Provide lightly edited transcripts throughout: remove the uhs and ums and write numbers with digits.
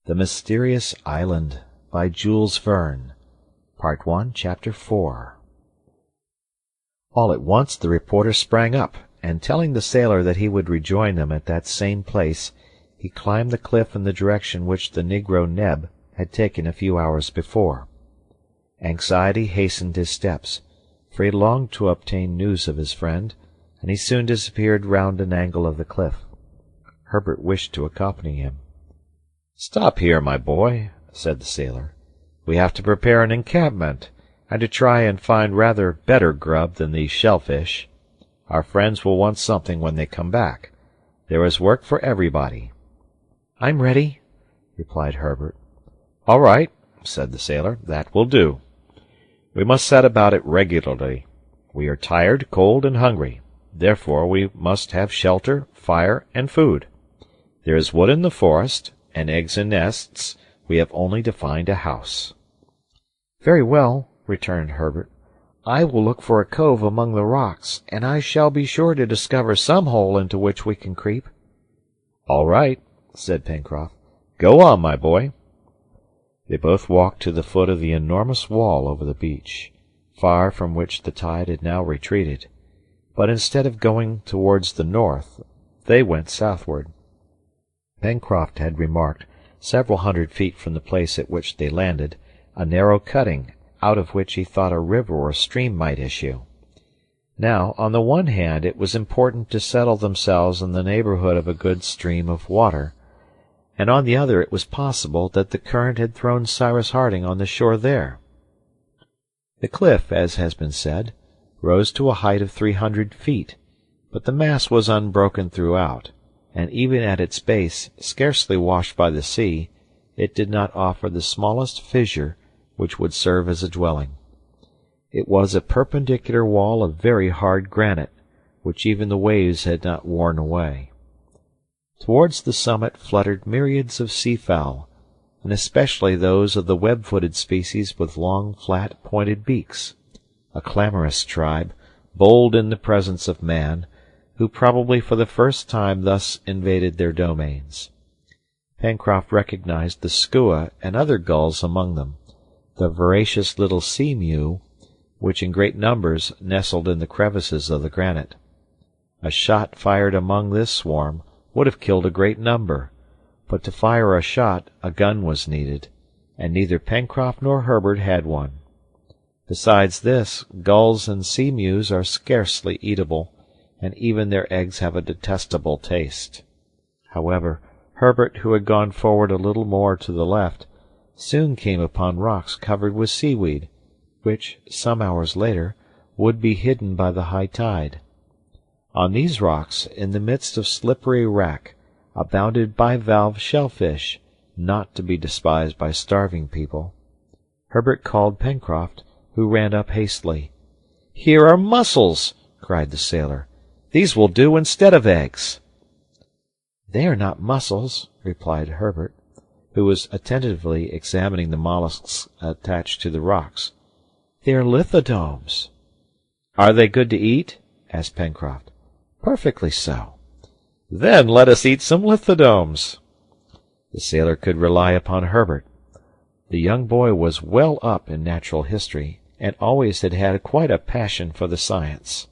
The Mysterious Island by Jules Verne. Part 1, Chapter 4. All at once the reporter sprang up, and telling the sailor that he would rejoin them at that same place, he climbed the cliff in the direction which the negro Neb had taken a few hours before. Anxiety hastened his steps, for he longed to obtain news of his friend, and he soon disappeared round an angle of the cliff. Herbert wished to accompany him. "Stop here, my boy," said the sailor. "We have to prepare an encampment, and to try and find rather better grub than these shellfish. Our friends will want something when they come back. There is work for everybody." "I'm ready," replied Herbert. "All right," said the sailor. "That will do. We must set about it regularly. We are tired, cold, and hungry. Therefore we must have shelter, fire, and food. There is wood in the forest, and eggs and nests. We have only to find a house." "Very well," returned Herbert. "I will look for a cove among the rocks, and I shall be sure to discover some hole into which we can creep." "All right," said Pencroft. "Go on, my boy." They both walked to the foot of the enormous wall over the beach, far from which the tide had now retreated, but instead of going towards the north, they went southward. Pencroft had remarked, several hundred feet from the place at which they landed, a narrow cutting, out of which he thought a river or stream might issue. Now, on the one hand, it was important to settle themselves in the neighborhood of a good stream of water, and on the other it was possible that the current had thrown Cyrus Harding on the shore there. The cliff, as has been said, rose to a height of 300 feet, but the mass was unbroken throughout, and even at its base, scarcely washed by the sea, it did not offer the smallest fissure which would serve as a dwelling. It was a perpendicular wall of very hard granite, which even the waves had not worn away. Towards the summit fluttered myriads of sea-fowl, and especially those of the web-footed species with long, flat, pointed beaks, a clamorous tribe, bold in the presence of man, who probably for the first time thus invaded their domains. Pencroft recognized the skua and other gulls among them, the voracious little sea-mew, which in great numbers nestled in the crevices of the granite. A shot fired among this swarm would have killed a great number, but to fire a shot a gun was needed, and neither Pencroft nor Herbert had one. Besides this, gulls and sea-mews are scarcely eatable, and even their eggs have a detestable taste. However, Herbert, who had gone forward a little more to the left, soon came upon rocks covered with seaweed, which, some hours later, would be hidden by the high tide. On these rocks, in the midst of slippery wrack, abounded bivalve shellfish, not to be despised by starving people. Herbert called Pencroft, who ran up hastily. "Here are mussels!" cried the sailor. "These will do instead of eggs." "They are not mussels," replied Herbert, who was attentively examining the mollusks attached to the rocks. "They are lithodomes." "Are they good to eat?" asked Pencroft. "Perfectly so." "Then let us eat some lithodomes." The sailor could rely upon Herbert. The young boy was well up in natural history, and always had had quite a passion for the science.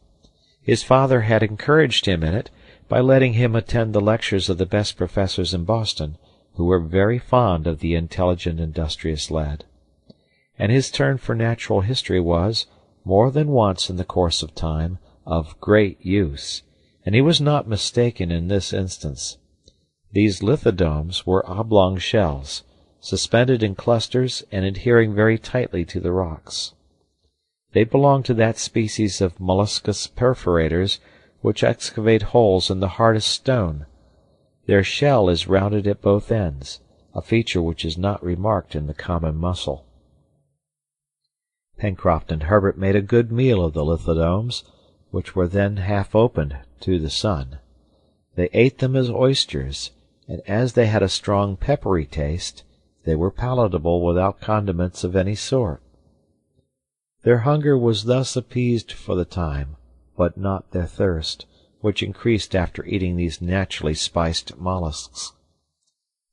His father had encouraged him in it by letting him attend the lectures of the best professors in Boston, who were very fond of the intelligent, industrious lad. And his turn for natural history was, more than once in the course of time, of great use, and he was not mistaken in this instance. These lithodomes were oblong shells, suspended in clusters and adhering very tightly to the rocks. They belong to that species of molluscous perforators which excavate holes in the hardest stone. Their shell is rounded at both ends, a feature which is not remarked in the common mussel. Pencroft and Herbert made a good meal of the lithodomes, which were then half opened to the sun. They ate them as oysters, and as they had a strong peppery taste, they were palatable without condiments of any sort. Their hunger was thus appeased for the time, but not their thirst, which increased after eating these naturally spiced mollusks.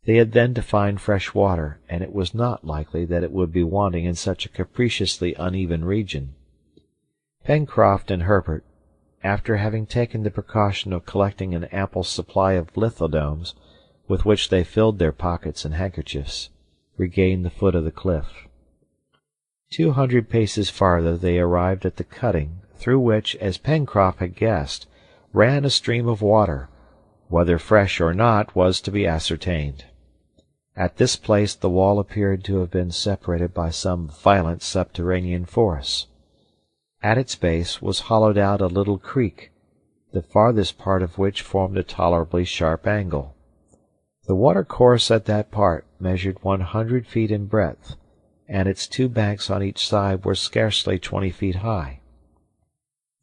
They had then to find fresh water, and it was not likely that it would be wanting in such a capriciously uneven region. Pencroft and Herbert, after having taken the precaution of collecting an ample supply of lithodomes, with which they filled their pockets and handkerchiefs, regained the foot of the cliff. 200 paces farther they arrived at the cutting, through which, as Pencroft had guessed, ran a stream of water. Whether fresh or not was to be ascertained. At this place the wall appeared to have been separated by some violent subterranean force. At its base was hollowed out a little creek, the farthest part of which formed a tolerably sharp angle. The watercourse at that part measured 100 feet in breadth, and its 2 banks on each side were scarcely 20 feet high.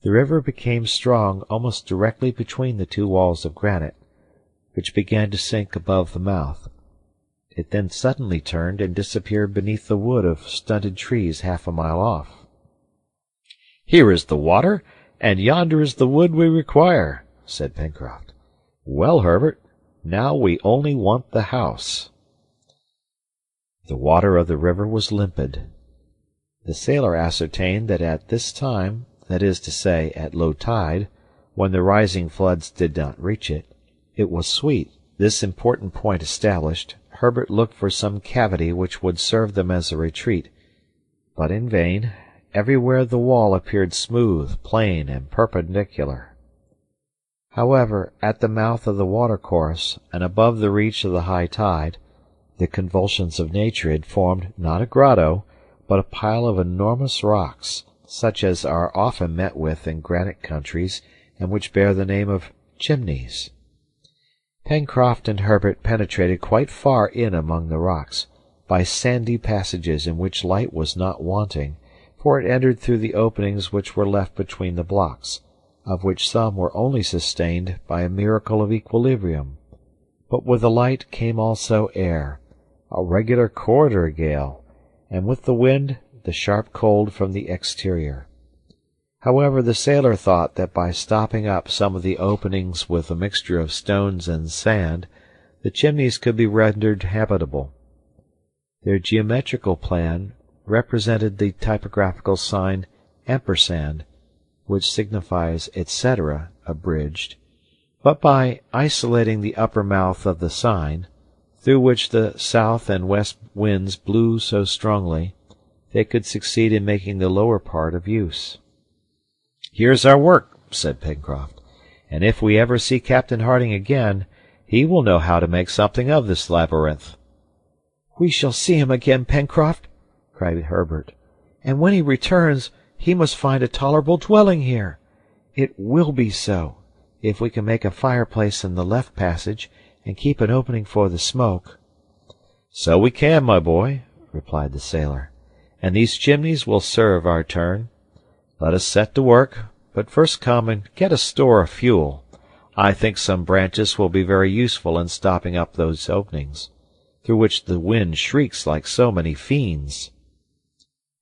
The river became strong almost directly between the 2 walls of granite, which began to sink above the mouth. It then suddenly turned and disappeared beneath the wood of stunted trees half a mile off. "Here is the water, and yonder is the wood we require," said Pencroft. "Well, Herbert, now we only want the house." The water of the river was limpid. The sailor ascertained that at this time, that is to say, at low tide, when the rising floods did not reach it, it was sweet. This important point established, Herbert looked for some cavity which would serve them as a retreat, but in vain. Everywhere the wall appeared smooth, plain, and perpendicular. However, at the mouth of the watercourse, and above the reach of the high tide, the convulsions of nature had formed, not a grotto, but a pile of enormous rocks, such as are often met with in granite countries, and which bear the name of Chimneys. Pencroft and Herbert penetrated quite far in among the rocks, by sandy passages in which light was not wanting, for it entered through the openings which were left between the blocks, of which some were only sustained by a miracle of equilibrium. But with the light came also air, a regular corridor gale, and with the wind the sharp cold from the exterior. However, the sailor thought that by stopping up some of the openings with a mixture of stones and sand, the chimneys could be rendered habitable. Their geometrical plan represented the typographical sign ampersand, which signifies etc., abridged, but by isolating the upper mouth of the sign, through which the south and west winds blew so strongly, they could succeed in making the lower part of use. "Here's our work," said Pencroft, "and if we ever see Captain Harding again, he will know how to make something of this labyrinth." "We shall see him again, Pencroft," cried Herbert, "and when he returns, he must find a tolerable dwelling here. It will be so, if we can make a fireplace in the left passage, and keep an opening for the smoke." "So we can, my boy," replied the sailor, "and these chimneys will serve our turn. Let us set to work, but first come and get a store of fuel. I think some branches will be very useful in stopping up those openings, through which the wind shrieks like so many fiends."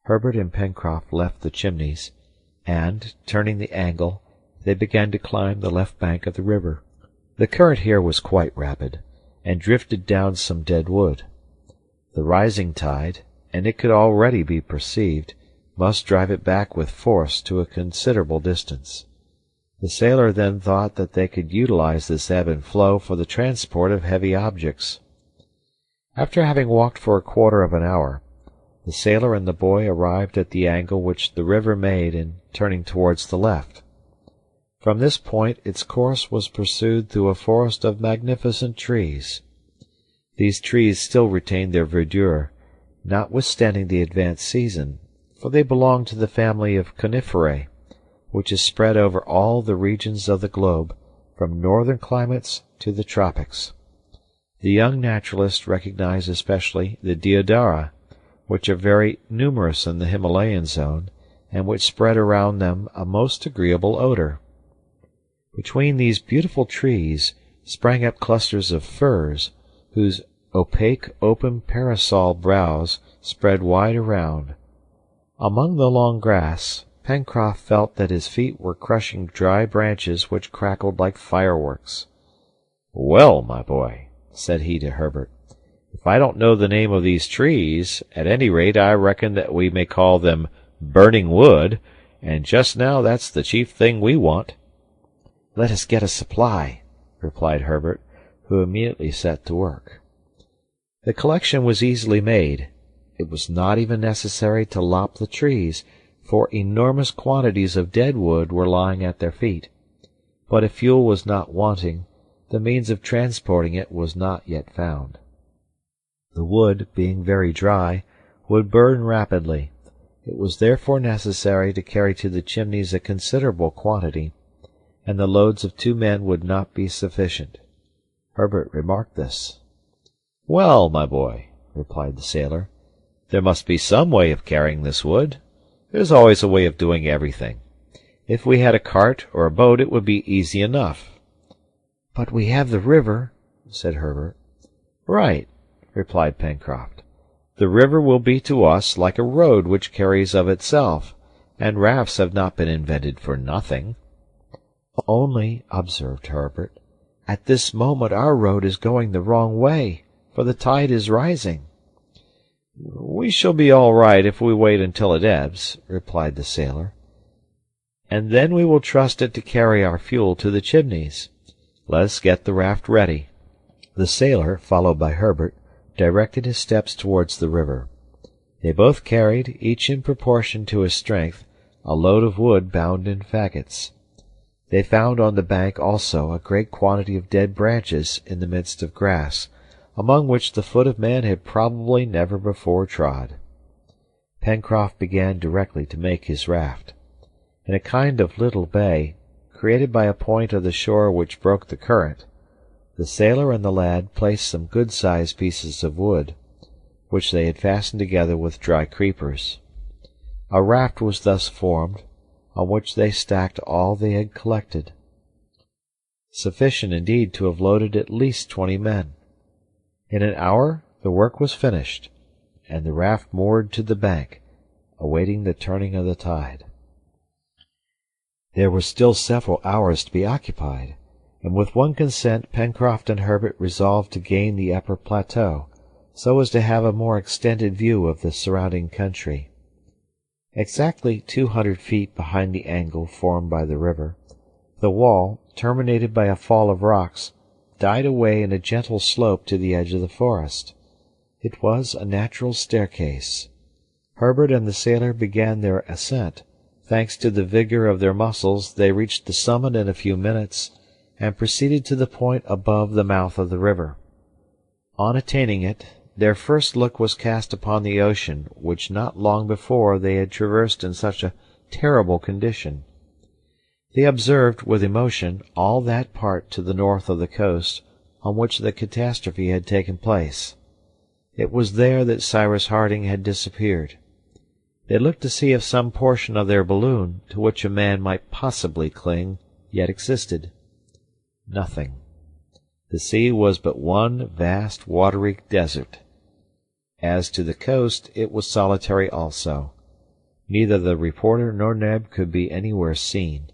Herbert and Pencroft left the Chimneys, and, turning the angle, they began to climb the left bank of the river. The current here was quite rapid, and drifted down some dead wood. The rising tide, and it could already be perceived, must drive it back with force to a considerable distance. The sailor then thought that they could utilize this ebb and flow for the transport of heavy objects. After having walked for a quarter of an hour, the sailor and the boy arrived at the angle which the river made in turning towards the left. From this point its course was pursued through a forest of magnificent trees. These trees still retained their verdure, notwithstanding the advanced season, for they belong to the family of coniferae, which is spread over all the regions of the globe, from northern climates to the tropics. The young naturalist recognized especially the deodara, which are very numerous in the Himalayan zone, and which spread around them a most agreeable odor. Between these beautiful trees sprang up clusters of firs, whose opaque open parasol boughs spread wide around. Among the long grass, Pencroft felt that his feet were crushing dry branches which crackled like fireworks. "Well, my boy," said he to Herbert, If I don't know the name of these trees, at any rate I reckon that we may call them burning wood, and just now that's the chief thing we want." "Let us get a supply," replied Herbert, who immediately set to work. The collection was easily made. It was not even necessary to lop the trees, for enormous quantities of dead wood were lying at their feet. But if fuel was not wanting, the means of transporting it was not yet found. The wood, being very dry, would burn rapidly. It was therefore necessary to carry to the Chimneys a considerable quantity, and the loads of 2 men would not be sufficient. Herbert remarked this. "Well, my boy," replied the sailor, "there must be some way of carrying this wood. There's always a way of doing everything. If we had a cart or a boat it would be easy enough." "But we have the river," said Herbert. "Right," replied Pencroft. "The river will be to us like a road which carries of itself, and rafts have not been invented for nothing." "Only," observed Herbert, "at this moment our road is going the wrong way, for the tide is rising." "We shall be all right if we wait until it ebbs," replied the sailor, "and then we will trust it to carry our fuel to the Chimneys. Let us get the raft ready." The sailor, followed by Herbert, directed his steps towards the river. They both carried, each in proportion to his strength, a load of wood bound in faggots. They found on the bank also a great quantity of dead branches in the midst of grass, among which the foot of man had probably never before trod. Pencroft began directly to make his raft. In a kind of little bay, created by a point of the shore which broke the current, the sailor and the lad placed some good-sized pieces of wood, which they had fastened together with dry creepers. A raft was thus formed, on which they stacked all they had collected, sufficient indeed to have loaded at least 20 men. In an hour the work was finished, and the raft moored to the bank, awaiting the turning of the tide. There were still several hours to be occupied, and with one consent Pencroft and Herbert resolved to gain the upper plateau, so as to have a more extended view of the surrounding country. Exactly 200 feet behind the angle formed by the river, the wall, terminated by a fall of rocks, died away in a gentle slope to the edge of the forest. It was a natural staircase. Herbert and the sailor began their ascent. Thanks to the vigor of their muscles, they reached the summit in a few minutes, and proceeded to the point above the mouth of the river. On attaining it, their first look was cast upon the ocean, which not long before they had traversed in such a terrible condition. They observed with emotion all that part to the north of the coast on which the catastrophe had taken place. It was there that Cyrus Harding had disappeared. They looked to see if some portion of their balloon, to which a man might possibly cling, yet existed. Nothing. The sea was but one vast watery desert. As to the coast, it was solitary also. Neither the reporter nor Neb could be anywhere seen,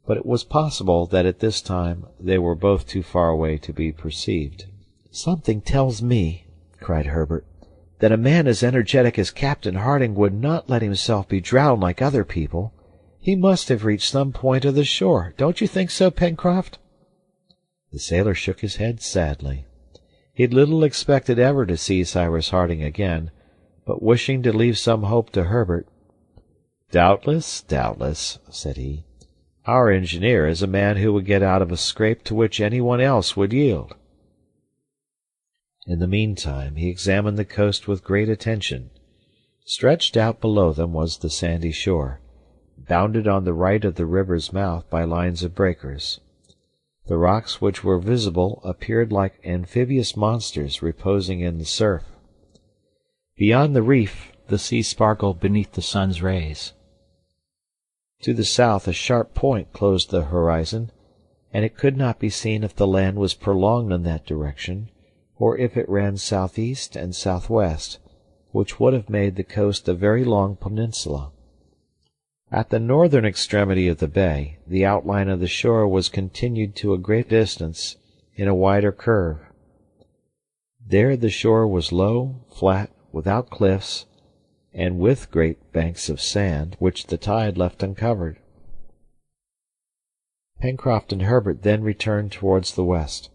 but it was possible that at this time they were both too far away to be perceived. "Something tells me," cried Herbert, "that a man as energetic as Captain Harding would not let himself be drowned like other people. He must have reached some point of the shore. Don't you think so, Pencroft?" The sailor shook his head sadly. He had little expected ever to see Cyrus Harding again, but wishing to leave some hope to Herbert, "Doubtless, doubtless," said he. "Our engineer is a man who would get out of a scrape to which anyone else would yield." In the meantime he examined the coast with great attention. Stretched out below them was the sandy shore, bounded on the right of the river's mouth by lines of breakers. The rocks which were visible appeared like amphibious monsters reposing in the surf. Beyond the reef the sea sparkled beneath the sun's rays. To the south a sharp point closed the horizon, and it could not be seen if the land was prolonged in that direction, or if it ran southeast and southwest, which would have made the coast a very long peninsula. At the northern extremity of the bay, the outline of the shore was continued to a great distance in a wider curve. There the shore was low, flat, without cliffs, and with great banks of sand, which the tide left uncovered. Pencroft and Herbert then returned towards the west.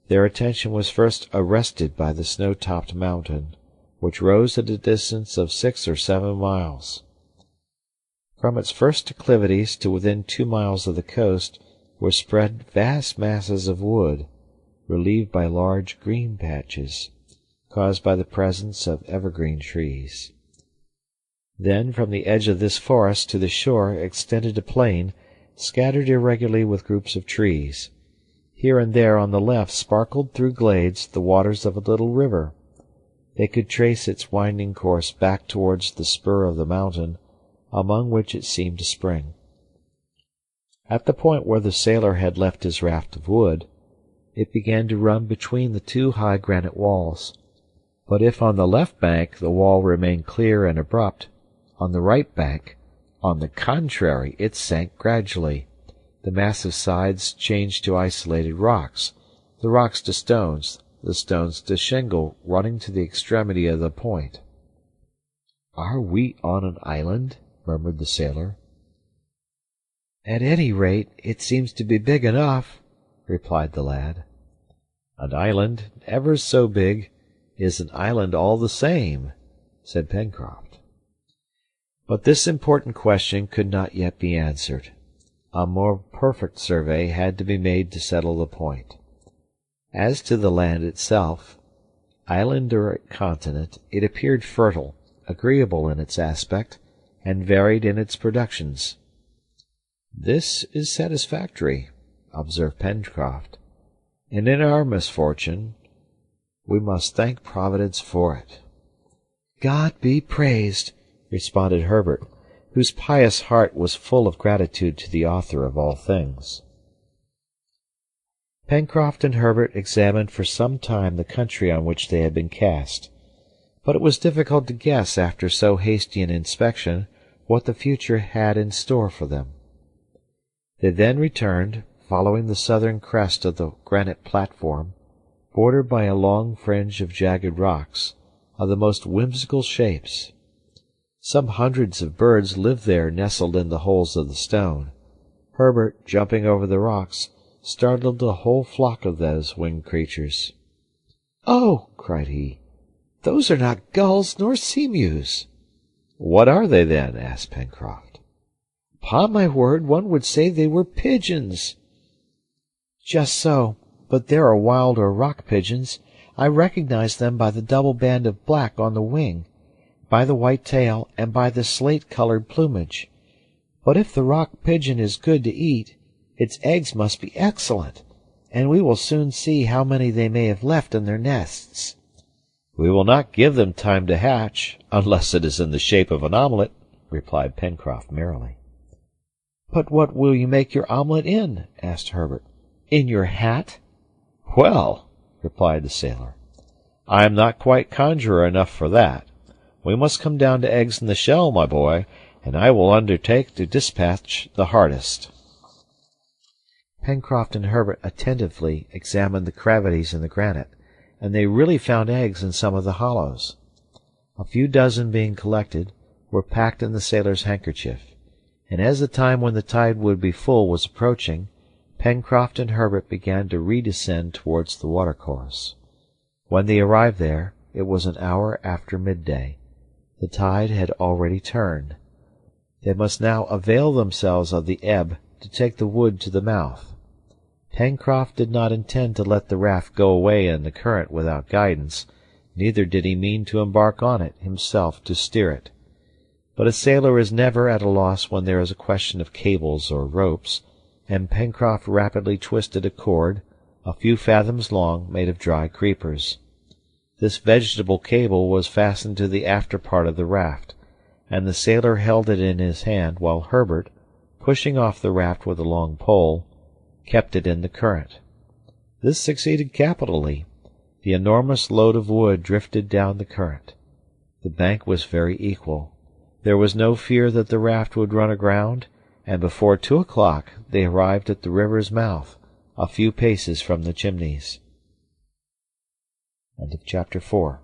Their attention was first arrested by the snow-topped mountain, which rose at a distance of 6 or 7 miles. From its first declivities to within 2 miles of the coast were spread vast masses of wood, relieved by large green patches, caused by the presence of evergreen trees. Then from the edge of this forest to the shore extended a plain, scattered irregularly with groups of trees. Here and there on the left sparkled through glades the waters of a little river. They could trace its winding course back towards the spur of the mountain, among which it seemed to spring. At the point where the sailor had left his raft of wood, it began to run between the 2 high granite walls. But if on the left bank the wall remained clear and abrupt, on the right bank, on the contrary, it sank gradually. The massive sides changed to isolated rocks, the rocks to stones, the stones to shingle running to the extremity of the point. "Are we on an island?" murmured the sailor. "At any rate, it seems to be big enough," replied the lad. "An island, ever so big, is an island all the same," said Pencroft. But this important question could not yet be answered. A more perfect survey had to be made to settle the point. As to the land itself, island or continent, it appeared fertile, agreeable in its aspect, and varied in its productions. "This is satisfactory," observed Pencroft, "and in our misfortune we must thank Providence for it." "God be praised!" responded Herbert, whose pious heart was full of gratitude to the author of all things. Pencroft and Herbert examined for some time the country on which they had been cast, but it was difficult to guess after so hasty an inspection what the future had in store for them. They then returned, following the southern crest of the granite platform, bordered by a long fringe of jagged rocks, of the most whimsical shapes. Some hundreds of birds lived there nestled in the holes of the stone. Herbert, jumping over the rocks, startled a whole flock of those winged creatures. "Oh!" cried he, "those are not gulls nor sea-mews." "What are they, then?" asked Pencroft. "Upon my word, one would say they were pigeons." "Just so, but there are wild or rock pigeons. I recognize them by the double band of black on the wing, by the white tail, and by the slate-colored plumage. But if the rock pigeon is good to eat, its eggs must be excellent, and we will soon see how many they may have left in their nests." "We will not give them time to hatch, unless it is in the shape of an omelette," replied Pencroft merrily. "But what will you make your omelette in?" asked Herbert. "In your hat?" "Well," replied the sailor, "I am not quite conjurer enough for that. We must come down to eggs in the shell, my boy, and I will undertake to dispatch the hardest." Pencroft and Herbert attentively examined the cavities in the granite, and they really found eggs in some of the hollows. A few dozen being collected, were packed in the sailor's handkerchief, and as the time when the tide would be full was approaching, Pencroft and Herbert began to redescend towards the watercourse. When they arrived there, it was an hour after midday. The tide had already turned. They must now avail themselves of the ebb to take the wood to the mouth. Pencroft did not intend to let the raft go away in the current without guidance, neither did he mean to embark on it himself to steer it. But a sailor is never at a loss when there is a question of cables or ropes, and Pencroft rapidly twisted a cord, a few fathoms long, made of dry creepers. This vegetable cable was fastened to the after part of the raft, and the sailor held it in his hand while Herbert, pushing off the raft with a long pole, kept it in the current. This succeeded capitally. The enormous load of wood drifted down the current. The bank was very equal. There was no fear that the raft would run aground, and before 2 o'clock they arrived at the river's mouth, a few paces from the Chimneys. Chapter 4